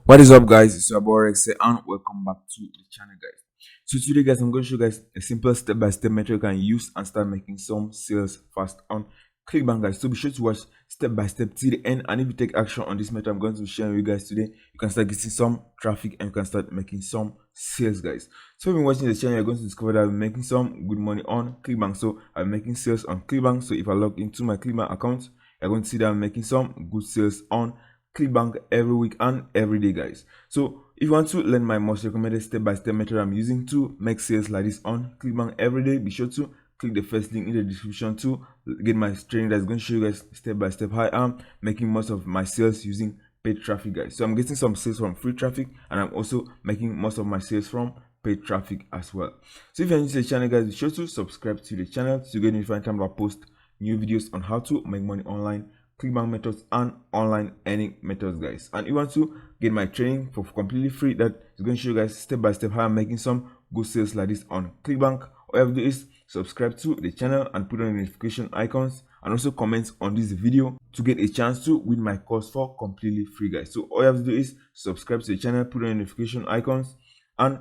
What is up, guys? It's your boy Rex and welcome back to the channel, guys. So today, guys, I'm going to show you guys a simple step-by-step method you can use and start making some sales fast on ClickBank, guys. So be sure to watch step-by-step till the end, and if you take action on this method I'm going to share with you guys today, you can start getting some traffic and you can start making some sales, guys. So if you've been watching the channel, you're going to discover that I'm making some good money on ClickBank. So I'm making sales on ClickBank. So if I log into my ClickBank account, you're going to see that I'm making some good sales on ClickBank every week and every day, guys. So if you want to learn my most recommended step-by-step method I'm using to make sales like this on ClickBank every day, be sure to click the first link in the description to get my training that's going to show you guys step-by-step how I am making most of my sales using paid traffic, guys. So I'm getting some sales from free traffic and I'm also making most of my sales from paid traffic as well. So if you're new to the channel, guys, be sure to subscribe to the channel to get notified time I post new videos on how to make money online, ClickBank methods and online earning methods, guys. And you want to get my training for completely free that is going to show you guys step by step how I'm making some good sales like this on ClickBank. All you have to do is subscribe to the channel and put on the notification icons and also comment on this video to get a chance to win my course for completely free, guys. So all you have to do is subscribe to the channel, put on the notification icons and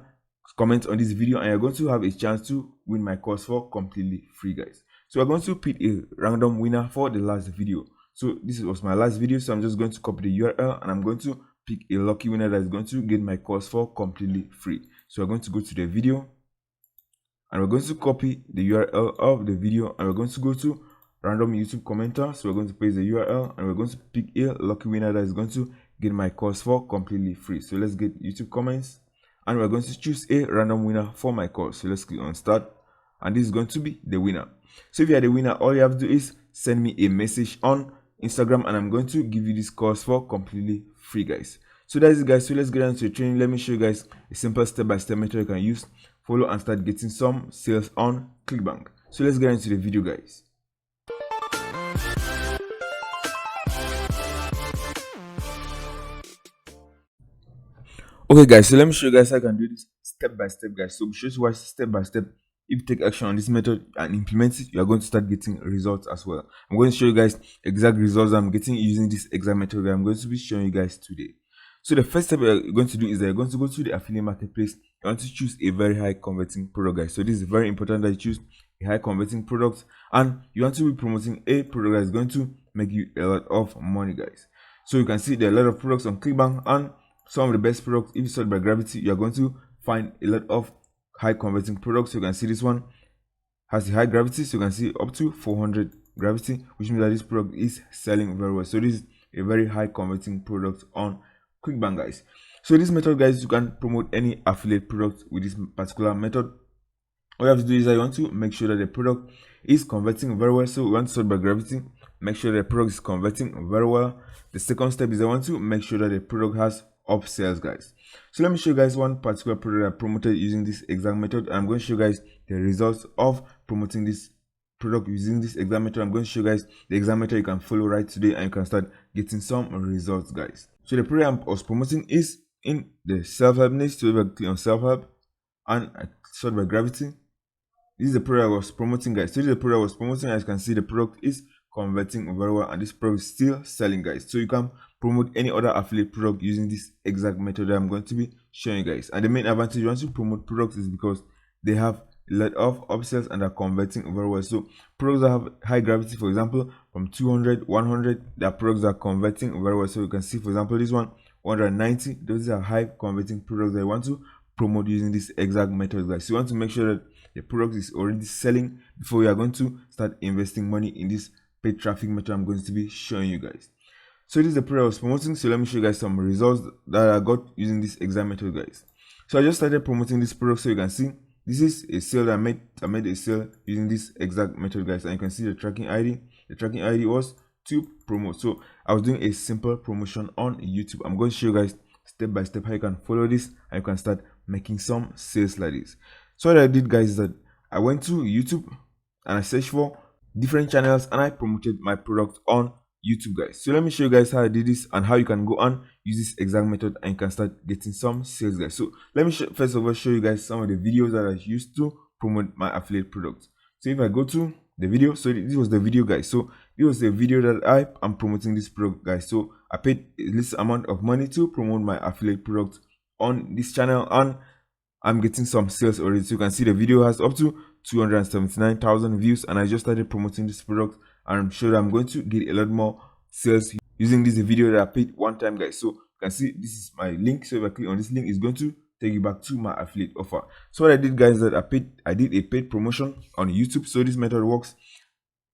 comment on this video and you're going to have a chance to win my course for completely free, guys. So we're going to pick a random winner for the last video. So this was my last video, so I'm just going to copy the URL and I'm going to pick a lucky winner that is going to get my course for completely free. So we're going to go to the video and we're going to copy the URL of the video and we're going to go to random YouTube commenter. So we're going to paste the URL and we're going to pick a lucky winner that is going to get my course for completely free. So let's get YouTube comments and we're going to choose a random winner for my course. So let's click on start and this is going to be the winner. So if you are the winner, all you have to do is send me a message on Instagram and I'm going to give you this course for completely free, guys. So that's it, guys. So let's get into the training. Let me show you guys a simple step-by-step method you can use, follow and start getting some sales on ClickBank. So let's get into the video, guys. Okay, guys, so let me show you guys how I can do this step by step, guys. So be sure to watch step by step. If you take action on this method and implement it, you are going to start getting results as well. I'm going to show you guys exact results I'm getting using this exact method that I'm going to be showing you guys today. So the first step you're going to do is that you're going to go to the affiliate marketplace. You want to choose a very high converting product, guys. So this is very important that you choose a high converting product and you want to be promoting a product that is going to make you a lot of money, guys. So you can see there are a lot of products on ClickBank and some of the best products. If you sort by gravity, you're going to find a lot of high converting products. So you can see this one has a high gravity, so you can see up to 400 gravity, which means that this product is selling very well. So this is a very high converting product on ClickBank, guys. So this method, guys, you can promote any affiliate product with this particular method. All you have to do is that you want to make sure that the product is converting very well. So we want to sort by gravity, make sure the product is converting very well. The second step is I want to make sure that the product has upsells, guys. So let me show you guys one particular product I promoted using this exact method. I'm going to show you guys the results of promoting this product using this exact method. I'm going to show you guys the exact method you can follow right today and you can start getting some results, guys. So the product I was promoting is in the self-help niche. So if I click on self-help and I sort by gravity, this is the product I was promoting, guys. So this is the product I was promoting. As you can see, the product is converting very well and this product is still selling, guys. So you can promote any other affiliate product using this exact method that I'm going to be showing you guys. And the main advantage once you promote products is because they have a lot of upsells and are converting very well. So products that have high gravity, for example, from 200, 100, their products are converting very well. So you can see, for example, this one 190. Those are high converting products that I want to promote using this exact method, guys. So you want to make sure that the product is already selling before you are going to start investing money in this paid traffic method I'm going to be showing you guys. So this is the product I was promoting. So let me show you guys some results that I got using this exact method, guys. So I just started promoting this product, so you can see this is a sale that I made a sale using this exact method, guys, and you can see the tracking ID. The tracking ID was to promote. So I was doing a simple promotion on YouTube. I'm going to show you guys step by step how you can follow this and you can start making some sales like this. So what I did, guys, is that I went to YouTube and I searched for different channels and I promoted my product on YouTube, guys. So let me show you guys how I did this and how you can go and use this exact method and you can start getting some sales, guys. So let me first of all show you guys some of the videos that I used to promote my affiliate products. So if I go to the video, so this was the video, guys. So it was the video that I am promoting this product, guys. So I paid this amount of money to promote my affiliate product on this channel, and I'm getting some sales already. So you can see the video has up to 279,000 views, and I just started promoting this product, and I'm sure that I'm going to get a lot more sales using this video that I paid one time, guys. So you can see this is my link. So if I click on this link, it's going to take you back to my affiliate offer. So what I did, guys, is that I did a paid promotion on YouTube. So this method works,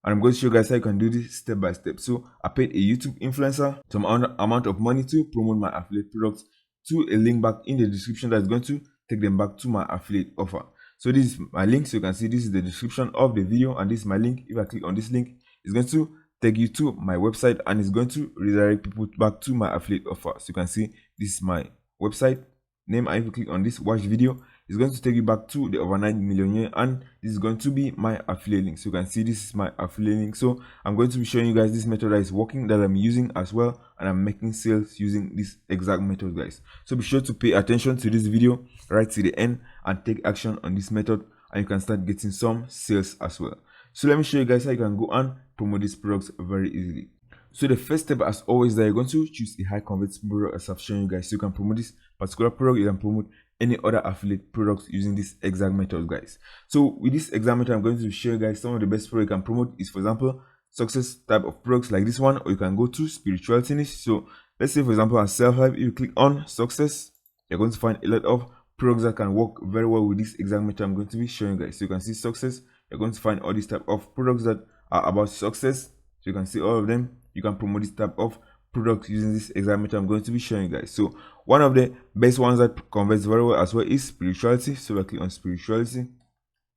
and I'm going to show you guys how you can do this step by step. So I paid a YouTube influencer some amount of money to promote my affiliate products to a link back in the description that's going to take them back to my affiliate offer. So this is my link. So you can see this is the description of the video, and this is my link. If I click on this link, it's going to take you to my website, and it's going to redirect people back to my affiliate offer. So you can see this is my website name, and if you click on this watch video, it's going to take you back to the Overnight Millionaire, and this is going to be my affiliate link. So you can see this is my affiliate link. So I'm going to be showing you guys this method that is working, that I'm using as well, and I'm making sales using this exact method, guys. So be sure to pay attention to this video right to the end and take action on this method, and you can start getting some sales as well. So let me show you guys how you can go and promote these products very easily. So the first step, as always, that you're going to choose a high converting product, as I've shown you guys. So you can promote this particular product, you can promote any other affiliate products using this exact method, guys. So with this exact method, I'm going to show you guys some of the best products you can promote is, for example, success type of products like this one, or you can go to spirituality niche. So let's say, for example, as self-help, if you click on success, you're going to find a lot of products that can work very well with this exact method I'm going to be showing you guys. So you can see success, you're going to find all these type of products that are about success. So you can see all of them. You can promote this type of product using this exact method I'm going to be showing you guys. So one of the best ones that converts very well as well is spirituality. So I click on spirituality.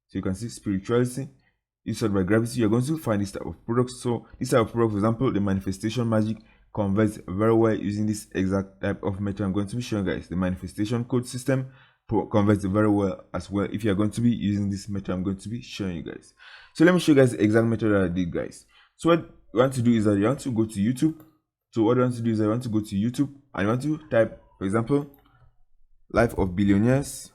So you can see spirituality. You sort by gravity, you're going to find this type of products. So this type of product, for example, the manifestation magic, converts very well using this exact type of method I'm going to be showing you guys. The manifestation code system converts very well as well if you're going to be using this method I'm going to be showing you guys. So let me show you guys the exact method that I did, guys. So what you want to do is that you want to go to YouTube. So what I want to do is I want to go to YouTube, and you want to type, for example, Life of Billionaires.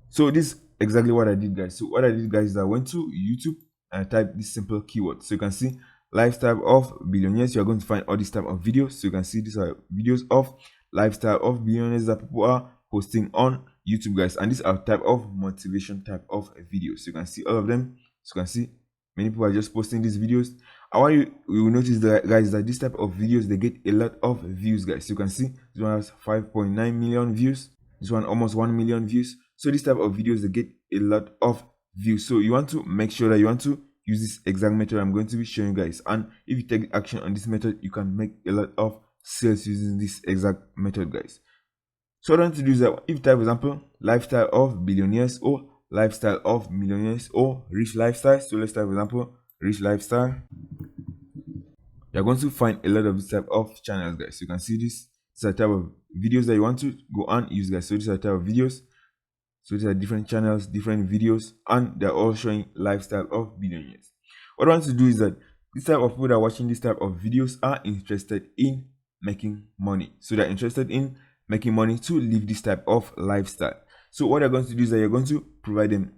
So this is exactly what I did, guys. So what I did, guys, is I went to YouTube and I typed this simple keyword. So you can see lifestyle of billionaires. You're going to find all these type of videos. So you can see these are videos of lifestyle of billionaires that people are posting on YouTube, guys. And these are type of motivation type of videos. So you can see all of them. So you can see many people are just posting these videos. I want you will notice that, guys, that this type of videos, they get a lot of views, guys. So you can see this one has 5.9 million views. This one almost 1 million views. So this type of videos, they get a lot of views. So you want to make sure that you want to use this exact method I'm going to be showing you guys. And if you take action on this method, you can make a lot of sales using this exact method, guys. So what I want to do is that if you type, for example, lifestyle of billionaires or lifestyle of millionaires or rich lifestyle. So let's type, for example, rich lifestyle. You're going to find a lot of this type of channels, guys. So you can see this is a type of videos that you want to go and use, guys. So these are type of videos. So these are different channels, different videos, and they're all showing lifestyle of billionaires. What I want to do is that this type of people that are watching this type of videos are interested in making money. So they're interested in making money to live this type of lifestyle. So what you're going to do is that you're going to provide them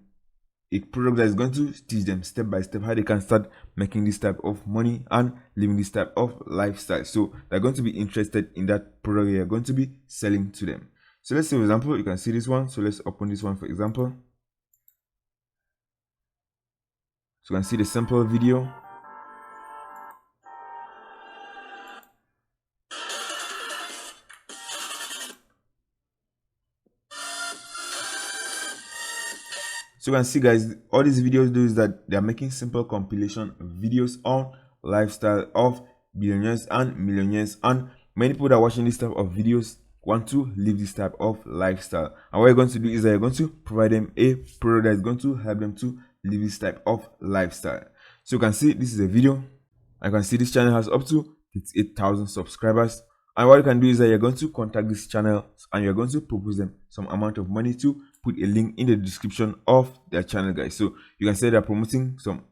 a product that is going to teach them step by step how they can start making this type of money and living this type of lifestyle. So they're going to be interested in that product you're going to be selling to them. So let's say, for example, you can see this one. So let's open this one, for example. So you can see the sample video. So you can see, guys, all these videos do is that they are making simple compilation videos on lifestyle of billionaires and millionaires, and many people that are watching this type of videos want to live this type of lifestyle. And what you're going to do is that you're going to provide them a product that is going to help them to live this type of lifestyle. So you can see this is a video. I can see this channel has up to 8,000 subscribers. And what you can do is that you're going to contact this channel and you're going to propose them some amount of money to put a link in the description of their channel, guys. So you can say they're promoting some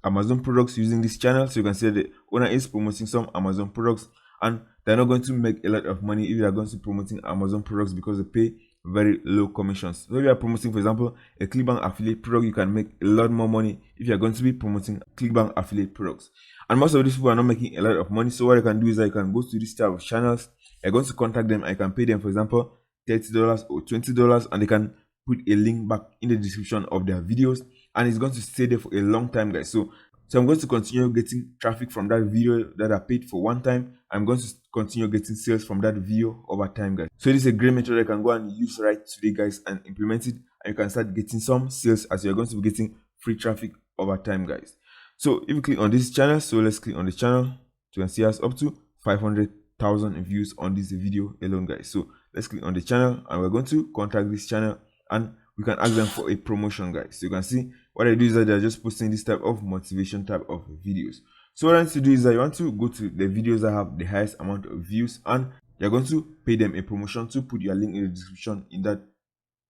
Amazon products using this channel. So you can say the owner is promoting some Amazon products, and they're not going to make a lot of money if they're going to be promoting Amazon products because they pay very low commissions. So if you are promoting, for example, a ClickBank affiliate product, you can make a lot more money if you are going to be promoting ClickBank affiliate products. And most of these people are not making a lot of money. So what you can do is that you can go to this type of channels. You're going to contact them. I can pay them, for example, $30 or $20, and they can put a link back in the description of their videos, and it's going to stay there for a long time, guys. So I'm going to continue getting traffic from that video that I paid for one time. I'm going to continue getting sales from that video over time, guys. So this is a great method I can go and use right today, guys, and implement it, and you can start getting some sales as you're going to be getting free traffic over time, guys. So if you click on this channel, so let's click on the channel, you can see us up to 500,000 views on this video alone, guys. So let's click on the channel, and we're going to contact this channel, and we can ask them for a promotion, guys. So you can see what I do is that they're just posting this type of motivation type of videos. So what I want to do is that you want to go to the videos that have the highest amount of views, and you're going to pay them a promotion to put your link in the description in that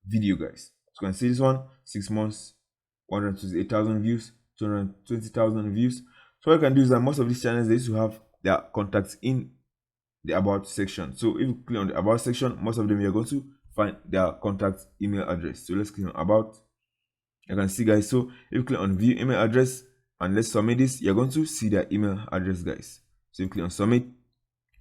video, guys. So you can see this one, 6 months, 128,000 views, 220,000 views. So what you can do is that most of these channels, they used to have their contacts in the about section. So if you click on the about section, most of them you're going to find their contact email address. So let's click on about. You can see, guys, so if you click on view email address and let's submit this, you're going to see their email address, guys. So you click on submit,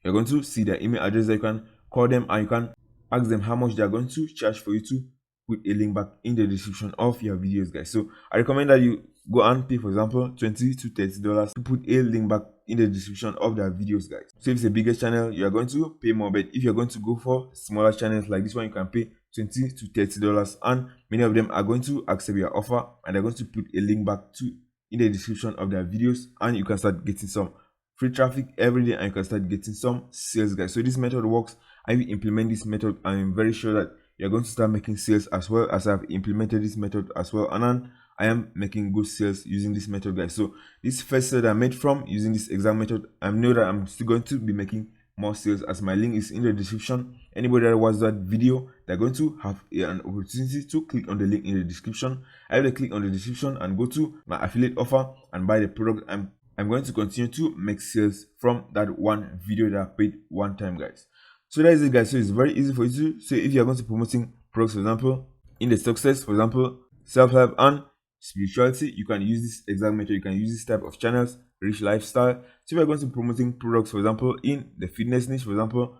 you're going to see their email address. That you can call them and you can ask them how much they're going to charge for you to put a link back in the description of your videos, guys. So I recommend that you go and pay, for example, $20 to $30 to put a link back in the description of their videos, guys. So if it's a bigger channel, you are going to pay more, but if you're going to go for smaller channels like this one, you can pay $20 to $30, and many of them are going to accept your offer, and they're going to put a link back to in the description of their videos, and you can start getting some free traffic every day, and you can start getting some sales, guys. So this method works. I will implement this method. I'm very sure that you're going to start making sales as well, as I've implemented this method as well, and then I am making good sales using this method, guys. So this first sale I made from using this exact method, I know that I'm still going to be making more sales, as my link is in the description. Anybody that watches that video, they're going to have an opportunity to click on the link in the description. I will click on the description and go to my affiliate offer and buy the product. I'm going to continue to make sales from that one video that I paid one time, guys. So that is it, guys. So it's very easy for you to. So if you're going to promoting products, for example, in the success, for example, self-help and spirituality, you can use this exact method. You can use this type of channels, rich lifestyle. So if you're going to promoting products, for example, in the fitness niche, for example,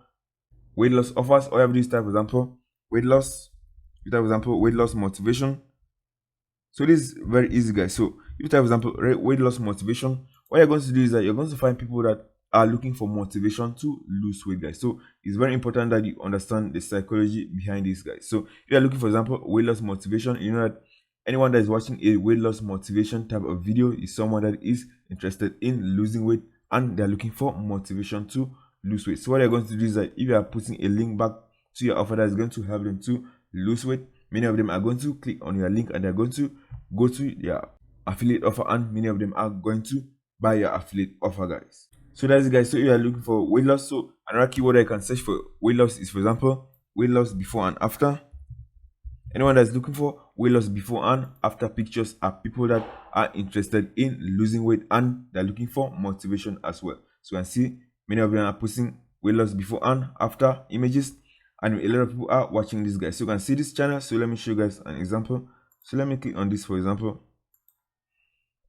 weight loss offers, or you have this type, for example, weight loss, for example, weight loss motivation. So this is very easy, guys. So if you type, for example, weight loss motivation, what you're going to do is that you're going to find people that are looking for motivation to lose weight, guys. So it's very important that you understand the psychology behind this, guys. So if you're looking, for example, weight loss motivation, you know that anyone that is watching a weight loss motivation type of video is someone that is interested in losing weight, and they're looking for motivation to lose weight. So what you're going to do is that if you are putting a link back to your offer that is going to help them to lose weight, many of them are going to click on your link and they're going to go to your affiliate offer, and many of them are going to buy your affiliate offer, guys. So that's it, guys. So if you are looking for weight loss, so another keyword I can search for weight loss is, for example, weight loss before and after. Anyone that's looking for weight loss before and after pictures are people that are interested in losing weight, and they're looking for motivation as well. So you can see many of them are posting weight loss before and after images, and a lot of people are watching this, guys. So you can see this channel. So let me show you guys an example. So let me click on this, for example.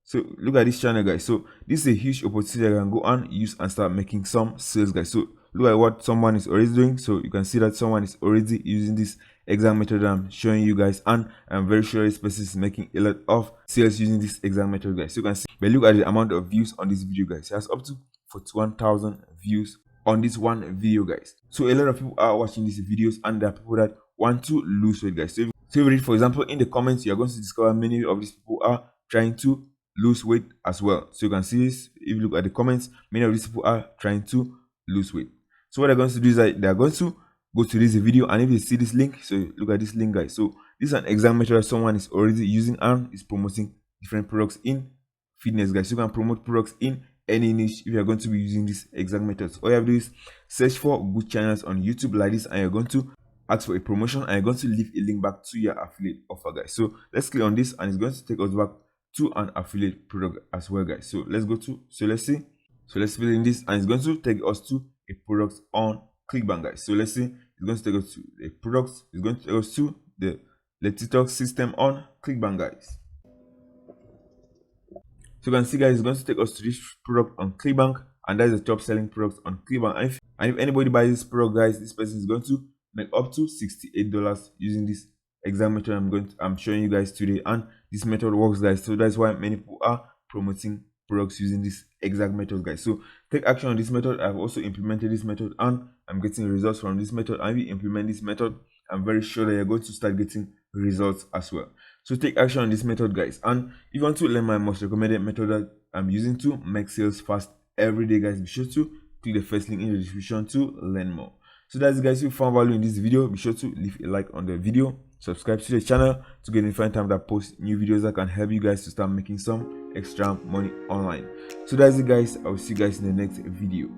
So look at this channel, guys. So this is a huge opportunity I can go and use and start making some sales, guys. So look at what someone is already doing. So you can see that someone is already using this exact method that I'm showing you guys, and I'm very sure this person is making a lot of sales using this exact method, guys. So you can see, but look at the amount of views on this video, guys. It has up to 41,000 views on this one video, guys. So a lot of people are watching these videos, and there are people that want to lose weight, guys. So if you read, for example, in the comments, you're going to discover many of these people are trying to lose weight as well. So you can see this. If you look at the comments, many of these people are trying to lose weight. So what they're going to do is that they're going to go to this video, and if you see this link, so look at this link, guys. So this is an exact method that someone is already using and is promoting different products in fitness, guys. You can promote products in any niche if you're going to be using this exact methods. All you have to do is search for good channels on YouTube like this, and you're going to ask for a promotion, and you're going to leave a link back to your affiliate offer, guys. So let's click on this, and it's going to take us back to an affiliate product as well, guys. So let's go to, so let's see, so let's fill in this, and it's going to take us to a product on ClickBank, guys. So let's see, it's going to take us to the products, it's going to take us to the TikTok system on ClickBank, guys. So you can see, guys, it's going to take us to this product on ClickBank, and that is the top selling product on ClickBank. And if anybody buys this product, guys, this person is going to make up to $68 using this exact method I'm showing you guys today. And this method works, guys, so that's why many people are promoting products using this exact method, guys. So take action on this method. I've also implemented this method and I'm getting results from this method. And if you implement this method, I'm very sure that you're going to start getting results as well. So take action on this method, guys. And if you want to learn my most recommended method that I'm using to make sales fast every day, guys, be sure to click the first link in the description to learn more. So that's it, guys. If you found value in this video, be sure to leave a like on the video, subscribe to the channel to get notified time that I post new videos that can help you guys to start making some extra money online. So that's it, guys. I will see you guys in the next video.